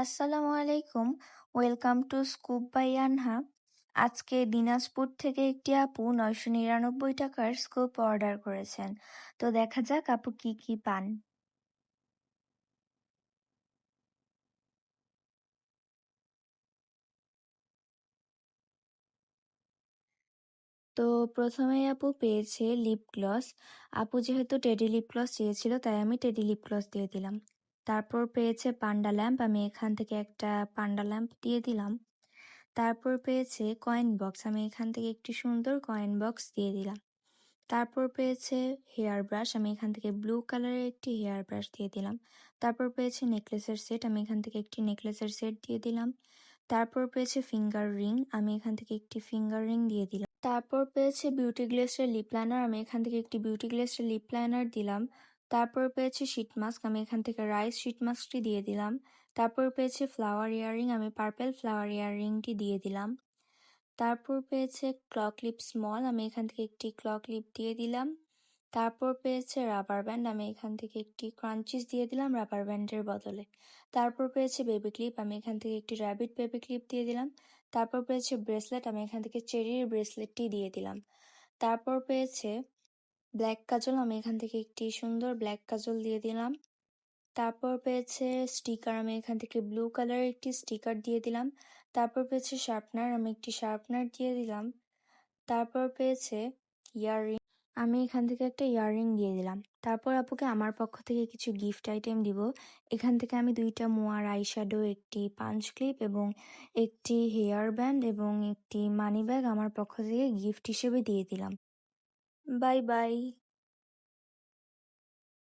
আসসালামু আলাইকুম। Welcome to scoop by আনহা। আজকে দিনাজপুর থেকে একটি আপু 999 টাকার স্কুপ অর্ডার করেছেন। তো দেখা যাক আপু কি কি পান। তো প্রথমেই আপু পেয়েছে লিপ গ্লস। আপু যেহেতু টেডি লিপ গ্লস চেয়েছিল তাই আমি টেডি লিপ গ্লস দিয়ে দিলাম। তারপর পেয়েছে পান্ডা ল্যাম্প, আমি এখান থেকে একটা পান্ডা ল্যাম্প দিয়ে দিলাম। তারপর পেয়েছে কয়েন বক্স, আমি এখান থেকে একটি সুন্দর কয়েন বক্স দিয়ে দিলাম। তারপর পেয়েছে হেয়ার ব্রাশ, আমি এখান থেকে ব্লু কালারের একটি হেয়ার ব্রাশ দিয়ে দিলাম। তারপর পেয়েছে নেকলেসের সেট, আমি এখান থেকে একটি নেকলেসের সেট দিয়ে দিলাম। তারপর পেয়েছে ফিঙ্গার রিং, আমি এখান থেকে একটি ফিঙ্গার রিং দিয়ে দিলাম। তারপর পেয়েছে বিউটি গ্লেসের লিপ লাইনার, আমি এখান থেকে একটি বিউটি গ্লেসের লিপ লাইনার দিলাম। তারপর পেয়েছে শিট মাস্ক, আমি এখান থেকে রাইস শিট মাস্কটি দিয়ে দিলাম। তারপর পেয়েছে ফ্লাওয়ার ইয়াররিং, আমি পার্পেল ফ্লাওয়ার ইয়াররিংটি দিয়ে দিলাম। তারপর পেয়েছে ক্লক লিপ স্মল, আমি এখান থেকে একটি ক্লক লিপ দিয়ে দিলাম। তারপর পেয়েছে রাবার ব্যান্ড, আমি এখান থেকে একটি ক্রাঞ্চিস দিয়ে দিলাম রাবার ব্যান্ডের বদলে। তারপর পেয়েছে বেবি ক্লিপ, আমি এখান থেকে একটি র্যাবিট বেবি ক্লিপ দিয়ে দিলাম। তারপর পেয়েছে ব্রেসলেট, আমি এখান থেকে চেরির ব্রেসলেটটি দিয়ে দিলাম। তারপর পেয়েছে ব্ল্যাক কাজল, আমি এখান থেকে একটি সুন্দর ব্ল্যাক কাজল দিয়ে দিলাম। তারপর পেয়েছে স্টিকার, আমি এখান থেকে ব্লু কালারের একটি স্টিকার দিয়ে দিলাম। তারপর পেয়েছে শার্পনার, আমি একটি শার্পনার দিয়ে দিলাম। তারপর পেয়েছে ইয়াররিং, আমি এখান থেকে একটা ইয়াররিং দিয়ে দিলাম। তারপর আপুকে আমার পক্ষ থেকে কিছু গিফট আইটেম দিব। এখান থেকে আমি 2টা মোয়ার আইশ্যাডো, একটি পাঞ্চ ক্লিপ এবং একটি হেয়ার ব্যান্ড এবং একটি মানি ব্যাগ আমার পক্ষ থেকে গিফট হিসেবে দিয়ে দিলাম। Bye bye.